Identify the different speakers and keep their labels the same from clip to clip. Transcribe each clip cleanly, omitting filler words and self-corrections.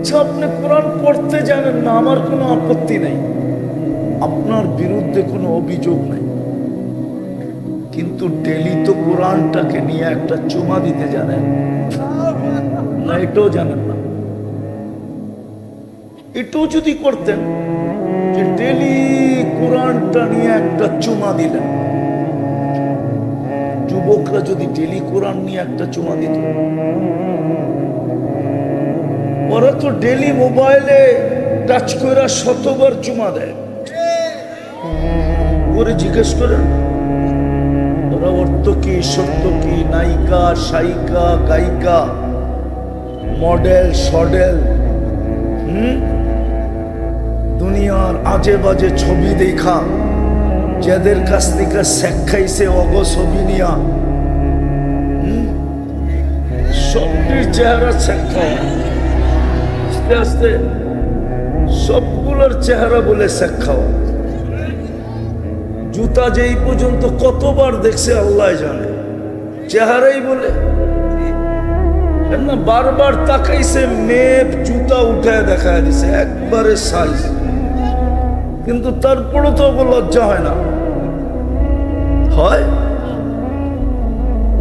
Speaker 1: আচ্ছা, আপনি কোরআন পড়তে জানেন না, আমার কোনো আপত্তি নাই, আপনার বিরুদ্ধে কোনো অভিযোগ নাই, কিন্তু ডেলি তো কোরআনটাকে নিয়ে একটা চুমা দিতে জানেন না, এটাও জানেন না। এটাও যদি করতেন যে ডেলি কোরআনটা নিয়ে একটা চুমা দিলেন, যুবকরা যদি ডেলি কোরআন নিয়ে একটা চুমা দিত, ওরা তো ডেলি মোবাইলে টাচ করে শতবার চুমা দেয়, ওরে জিজ্ঞেস করেন ওরা অর্থ কি, সত্য কি, নায়িকা, সায়িকা, গায়িকা, মডেল, সডেল, দুনিয়ার আজে বাজে ছবি দেখা, যাদের কাছ থেকে শেখাইছে অগ ছবি নিয়া, সবটির চেহারা শেখা, আস্তে আস্তে সবগুলোর চেহারা বলে শেখা। জুতা যেই পর্যন্ত কতবার দেখছে আল্লাহ জানে, চেহারাই বলে না, বারবার তাকাইছে, মেপ জুতা উঠে দেখা দিছে একবারে সাইজ, কিন্তু তারপরও তো লজ্জা হয় না, হয়?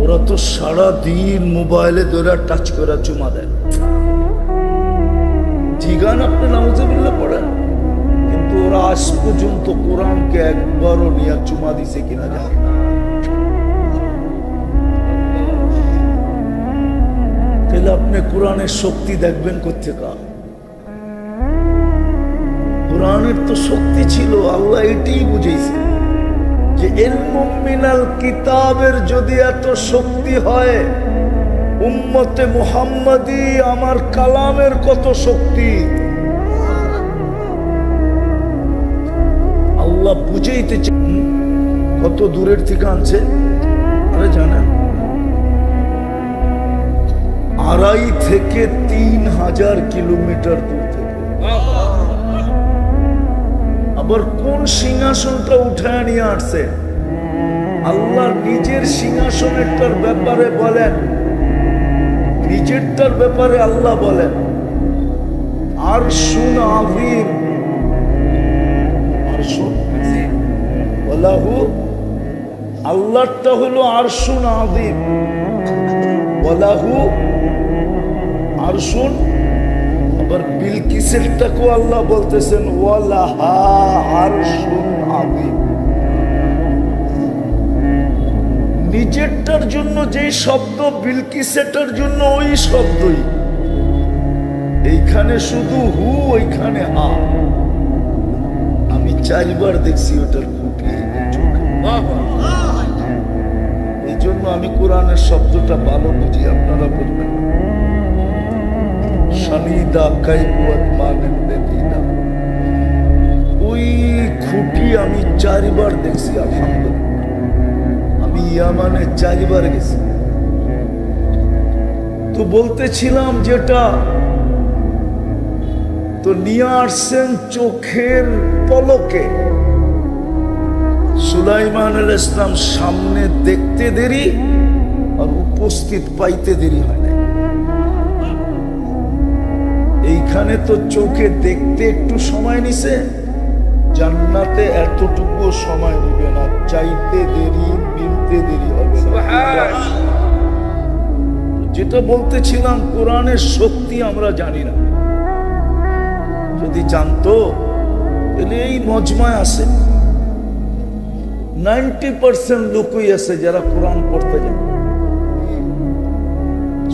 Speaker 1: ওরা তো সারা দিন মোবাইলে ধরে টাচ করে চুমা দেয়, জিগান আপনি নাউজুবিল্লাহ পড়েন, কিন্তু ওরা আজ পর্যন্ত কোরআনকে একবারও নিয়ে চুমা দিছে কিনা জানি না। তাহলে আপনি কোরআনের শক্তি দেখবেন কোথেকে? কোরআনের তো শক্তি ছিল, আল্লাহ এটাই বুঝেছে যে ইলমুম মিনাল কিতাবের যদি এত শক্তি হয়, উম্মতে মুহাম্মাদি আমার কালামের কত শক্তি আল্লাহ বুঝাইতে কত দূরের থেকে আনছে। আরে জানেন 2.5 থেকে 3,000 কিলোমিটার দূর থেকে, আবার কোন সিংহাসনটা উঠায় নিয়ে আসছে আল্লাহ নিজের সিংহাসনেরটার ব্যাপারে বলেন, নিজেরটার ব্যাপারে আল্লাহ বলেন আরশুন আযীম, আরশুন ওয়ালাহু, আল্লাহটা হলো আরশুন আযীম, ওয়ালাহু আরশুন। আবার বিলকিসেরটাকেও আল্লাহ বলতেছেন ওয়ালাহা আরশুন আযীম। নিজেরটার জন্য যেই শব্দ, বিলকিসেরটার জন্য ওই শব্দই, এইখানে শুধু হু, ওইখানে হা। আমি 4 বার দেখছি ওটার খুঁটি, এই জন্য আমি কোরআনের শব্দটা ভালো বুঝি, আপনারা বলবেন শানিদা কাইকুয়াত মানেন দেদিনা, ওই খুঁটি আমি 4 বার দেখছি। আলহামদুলিল্লাহ, আমি ইয়ামানে 4 বার গেছি। তো বলতেছিলাম যেটা তো নিয়ে আসছেন চোখের পলকে। সুলাইমান আলাইহিস সালাম সামনে দেখতে দেরি আর উপস্থিত পাইতে দেরি হয় না। এইখানে তো চোখে দেখতে একটু সময় নিছে, জান্নাতে এতটুকু সময় নিবে না, চাইতে দেরি, মিলতে দেরি হবে। যেটা বলতেছিলাম, কোরআনের শক্তি আমরা জানি না, যদি জানতো তাহলে এই মজমায় আছে 90% লোকই আছে যারা কোরআন পড়তে জানে।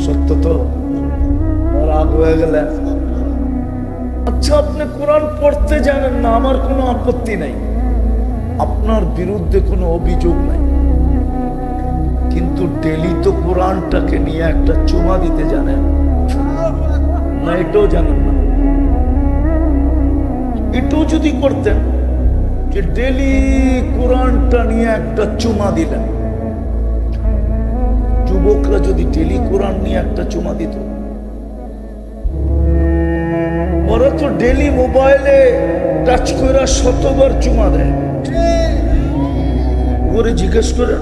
Speaker 1: সত্য তো, রাগ হয়ে গেলেন। আচ্ছা, আপনি কোরআন পড়তে জানেন না, আমার কোনো আপত্তি নাই, আপনার বিরুদ্ধে কোনো অভিযোগ নাই, কিন্তু ডেলি তো কোরআনটাকে নিয়ে একটা চুমা দিতে জানেন না, এটাও জানেন না। এটাও যদি করতেন যে ডেলি কোরআনটা নিয়ে একটা চুমা দিলেন, যুবকরা যদি ডেলি কোরআন নিয়ে একটা চুমা দিত, ওরা তো ডেলি মোবাইলে টাচ করে শতবার চুমা দেয়, ওরে জিজ্ঞেস করেন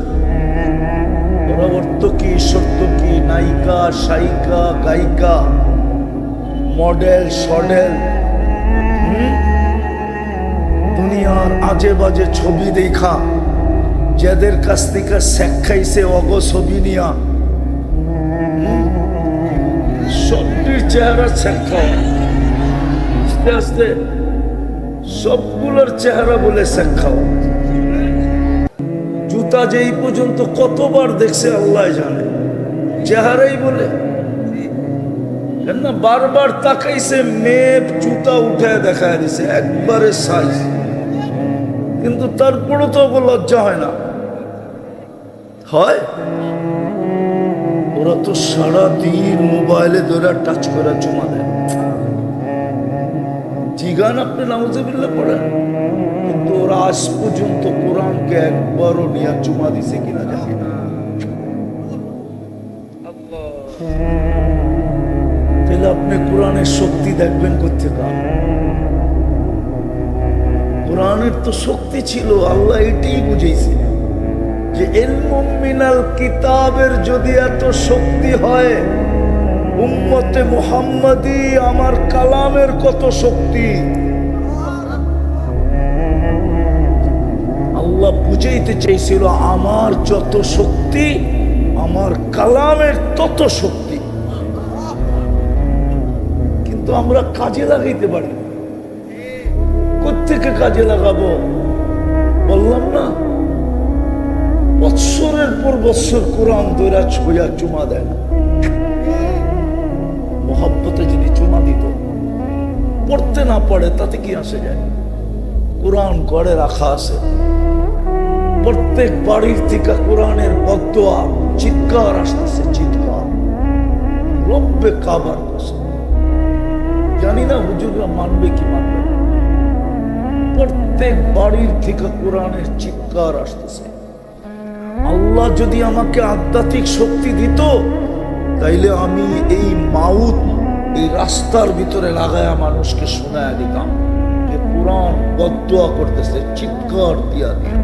Speaker 1: ওরা অর্থ কি, সত্য কি, নায়িকা, সায়িকা, গায়িকা, মডেল সডেল, দুনিয়ার আজে বাজে ছবি দেখা যাদের কাছ থেকে শেখাইছে অগ ছবি নিয়া সবটির চেহারা শেখা, আস্তে আস্তে সবগুলোর চেহারা বলে শেখা। জুতা যে এই পর্যন্ত কতবার দেখছে আল্লাহ জানে, চেহারাই বলে না। বারবার তাকাইছে, মেপ জুতা উঠে দেখা দিছে একবারে সাইজ, কিন্তু তারপরও তো লজ্জা হয় না। হয় ওরা তো সারাদিন মোবাইলে ধরে টাচ করে চুমা দেয়। জিগান আপনি নাউজুবিল্লাহ পড়েন, কিন্তু ওরা আজ পর্যন্ত কোরআনকে একবারও নিয়ে চুমা দিছে কিনা জানি না। তাহলে আপনি কোরআনের শক্তি দেখবেন কোথেকে? কোরআনের তো শক্তি ছিল, আল্লাহ এটাই বুঝেছে যে ইলমুম মিনাল কিতাবের যদি এত শক্তি হয়, উম্মতে মুহাম্মাদি আমার কালামের কত শক্তি। আল্লাহ বুঝাইতে চাইছিল আমার যত শক্তি আমার কালামের তত শক্তি, কিন্তু আমরা কাজে লাগাইতে পারি। কোত্থেকে কাজে লাগাবো? বললাম না, বৎসরের পর বৎসর কোরআন দৈরা ছোয়া চুমা দেয় না। মহব্বতে যদি চুমা দিত, পড়তে না পড়ে তাতে কি আসে যায়? কোরআন ঘরে রাখা আছে, প্রত্যেক বাড়ির থেকে কোরআনের বদদোয়া চিৎকার আসতেছে, চিৎকার রব্বে কাবার কসম। জানি না হুজুররা মানবে কি মানবে না, প্রত্যেক বাড়ির থেকে কোরআনের চিৎকার আসতেছে। আল্লাহ যদি আমাকে আধ্যাত্মিক শক্তি দিত, তাইলে আমি এই মাউত এই রাস্তার ভিতরে লাগায়া মানুষকে শোনায়া দিতাম যে কোরআন বদদোয়া করতেছে, চিৎকার দিয়া দিয়া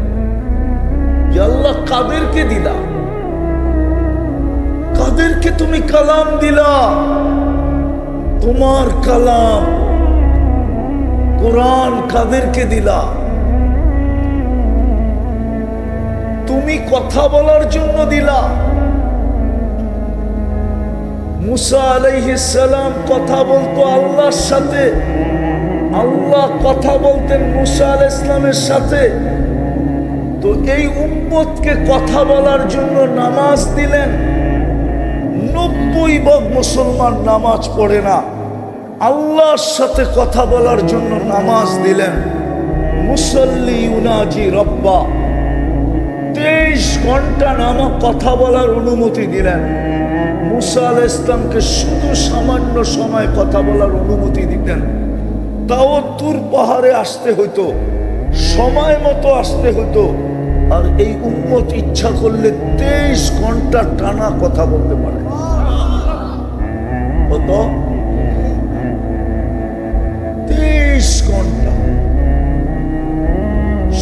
Speaker 1: যে আল্লাহ কাদেরকে দিলা, কাদেরকে তুমি কালাম দিলা, তোমার কালাম কোরআন কাদেরকে দিলা, তুমি কথা বলার জন্য দিলা। মুসা আলাইহিস সালাম কথা বলতো আল্লাহর সাথে, আল্লাহ কথা বলতেন মুসা আলাইহিস সালামের সাথে। তো এই উম্মতকে কথা বলার জন্য নামাজ দিলেন। 90% মুসলমান নামাজ পড়ে না, আল্লাহর সাথে কথা বলার জন্য নামাজ দিলেন। মুসল্লি ইউনাজি রব্বা, 23 ঘন্টা নামা কথা বলার অনুমতি দিলেন। মুসা আলাইহিস সালামকে শুধু সামান্য সময় কথা বলার অনুমতি দিতেন, তাও তুর পাহাড়ে আসতে হতো, সময় মতো আসতে হতো। আর এই উম্মত ইচ্ছা করলে 23 ঘন্টা টানা কথা বলতে পারে। কত? 23 ঘন্টা।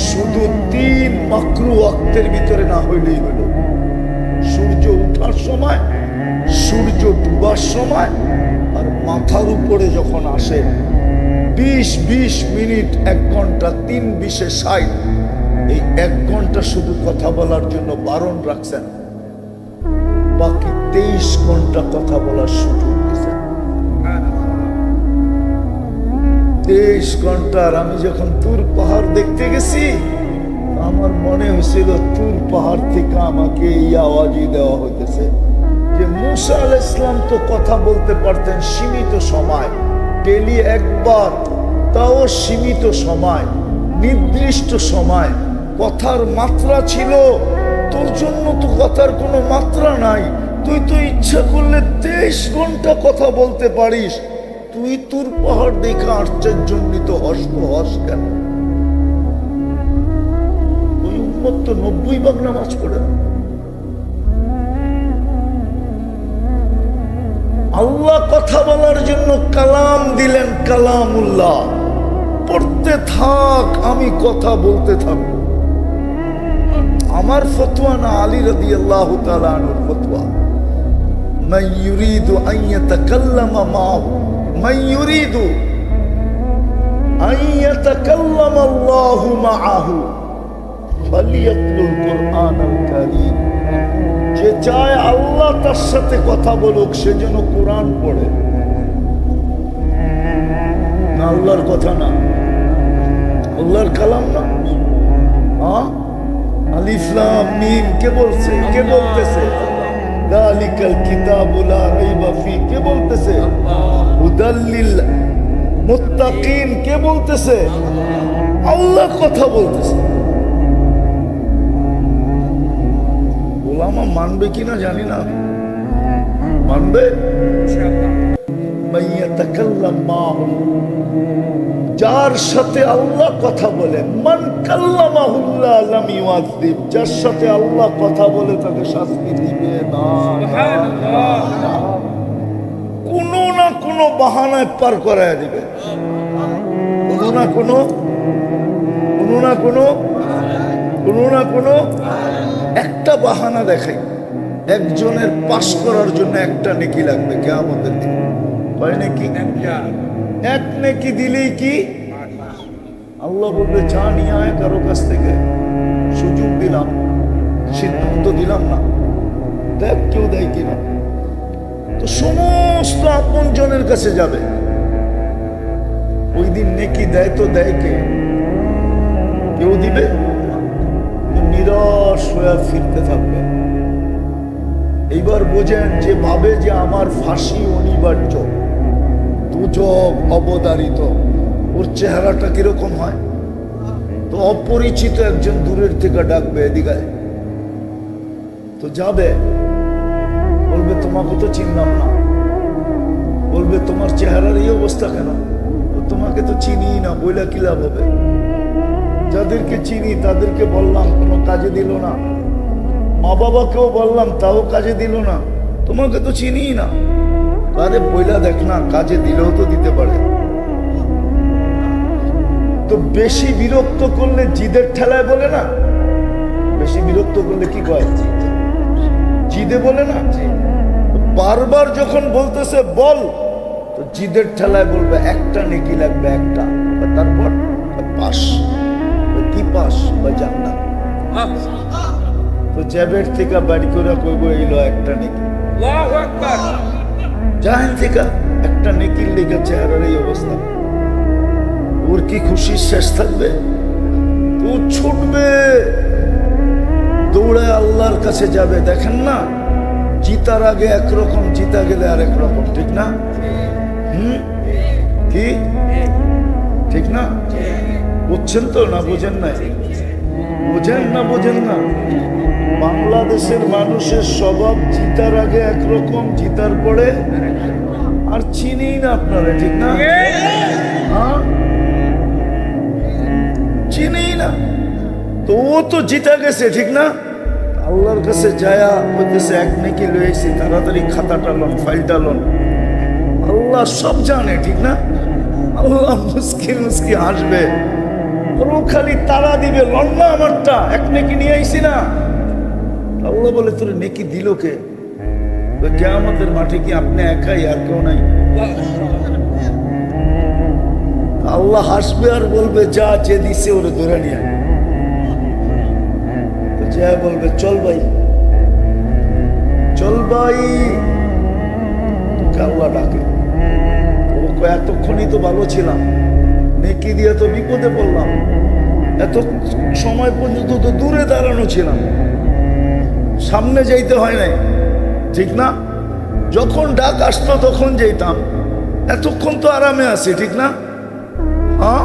Speaker 1: শুধু 3 মাকরু ওয়াক্তের ভিতরে না হইলেই হইল। সূর্য ওঠার সময়, সূর্য ডুবার সময়, আর মাথার উপরে যখন আসে 20 মিনিট, 1 ঘন্টা, 3 × 20 = 60। এই 1 ঘন্টা শুধু কথা বলার জন্য বারণ রাখছেন, বাকি 23 ঘন্টা কথা বলার সুযোগ দিয়েছেন। 23 ঘন্টার আমি যখন তুর পাহাড় দেখতে গেছি, আমার মনে হয়েছিল তুর পাহাড় থেকে আমাকে এই আওয়াজই দেওয়া হইতেছে যে মুসা আলাইহিস সালাম তো কথা বলতে পারতেন সীমিত সময়, ডেলি একবার, তাও সীমিত সময়, নির্দিষ্ট সময়। কথার মাত্রা ছিল, তোর জন্য তো কথার কোনো মাত্রা নাই। তুই তো ইচ্ছা করলে 23 ঘন্টা কথা বলতে পারিস। তুই তুর পাহাড় দেখে আশ্চর্যান্বিত হস কেন? ওই উম্মত তো 90% নামাজ পড়ে না। আল্লাহ কথা বলার জন্য কালাম দিলেন, কালামুল্লাহ। পড়তে থাক, আমি কথা বলতে থাকবো। আমার ফতোয়া না, আলী রাদিয়াল্লাহু তাআলা আনহুর ফতোয়া। মান ইউরিদু আন ইয়াতাকাল্লামা মান ইউরিদু আন ইয়াতাকাল্লাম আল্লাহু মাআহু ফালিয়াতলুল কুরআনাল কারীম। যে চায় আল্লাহ তার সাথে কথা বলুক সে যেন কোরআন পড়ে। না আল্লাহর কথা না, আল্লাহর কালাম না। হ্যাঁ, আলিফ লাম মিম কে বলছে? কে বলতেছে? যালিকাল কিতাবু লা রাইবা ফি কে বলতেছে? হুদাল লিল মুত্তাকিন কে বলতেছে? আল্লাহ কথা বলতেছে। ওলামা মানবে কিনা জানি না, মানবে। মাইয়াতাকাল্লাম মাহু, যার সাথে আল্লাহ কথা বলে, মান কাল্লামাহুল্লাহ লাম ইউআযিব, যার সাথে আল্লাহ কথা বলে তাকে শাস্তি দিবে না। কোনো না কোনো বাহানায় পার করায় দিবে, কোনো না কোনো একটা বাহানা দেখাই। একজনের পাস করার জন্য একটা নেকি লাগবে কিয়ামতের দিন। কয় নেকি? এক নেকি দিলেই কি আল্লাহ বলবে চা নিয়ে আয় কারো কাছ থেকে, সুযোগ দিলাম, সিদ্ধান্ত দিলাম না, দেখ কেউ দেয় কিনা। তো সমস্ত আপন জনের কাছে যাবে ওই দিন। নেকি দেয় তো দেয় কে? কেউ দিবে? নিরাশ হয়ে ফিরতে থাকবে। এইবার বোঝেন যে ভাবে যে আমার ফাঁসি অনিবার্য, দুজক অবধারিত, ওর চেহারাটা কিরকম হয়? তো অপরিচিত একজন দূরের থেকে ডাকবে এদিকে, তো যাবে, বলবে তোমাকে তো চিনলাম না, বলবে তোমার চেহারার এই অবস্থা কেন? তোমাকে তো চিনি না, বইলা কি লাভ হবে? যাদেরকে চিনি তাদেরকে বললাম, কোনো কাজে দিল না। মা বাবাকেও বললাম, তাও কাজে দিল না। তোমাকে তো চিনি না। আরে বইলা দেখ না, কাজে দিলেও তো দিতে পারে। তো বেশি বিরক্ত করলে জিদের ঠেলায় বলে না, বেশি বিরক্ত করলে কি কয়? জিদে বলে না। বারবার যখন বলতেছে বল, তো জিদের ঠেলায় বলবে একটা নেকি লাগবে, একটা। তারপর পাস, কি পাস? বা জান্নাত। তো জ্যাবের থেকে বাড়ি করে কইব এইলো একটা নেকি। আল্লাহু আকবার। জাহেন থেকে একটা নেকির লেগে চেহারার এই অবস্থা, ওর কি খুশির শেষ থাকবে? তো ছুটবে, দৌড়ে আল্লাহর কাছে যাবে। দেখেন না, জিতার আগে একরকম, জিতা গেলে আরেক রকম, ঠিক না? কি ঠিক না? বুঝছেন তো না বোঝেন না? বোঝেন না বোঝেন না? বাংলাদেশের মানুষের স্বভাব জিতার আগে একরকম, জিতার পরে আর চিনি না আপনারা, ঠিক না? হ্যাঁ, চিনি না। তো ও তো জিতা গেছে, ঠিক না? আল্লাহর কাছে যায়া বলতেছে এক নেকি লয়েছি, তাড়াতাড়ি খাতাটা লন, ফাইলটা লন। আল্লাহ সব জানে, ঠিক না? আল্লাহ মুস্কি মুস্কি হাসবে, ও খালি তারা দিবে, লন না আমারটা, এক নেকি নিয়ে আইছি না। আল্লাহ বলে তোর নেকি দিল কে? কিয়ামতের মাঠে কি আপনি একাই, আর কেউ নাই? আল্লাহ হাসবে আর বলবে যা যে দিছে ওরে ধরে নিয়ে। যা বলবে চল ভাই, চল ভাই। আল্লাহ ডাকে, এতক্ষণই তো ভালো ছিলাম, নেকি দিয়ে তো বিপদে পড়লাম, এত সময় পর্যন্ত তো দূরে দাঁড়ানো ছিলাম, সামনে যাইতে হয় নাই, ঠিক না? যখন ডাক আসতো তখন যেতাম, এতক্ষণ তো আরামে আছি, ঠিক না? হ্যাঁ,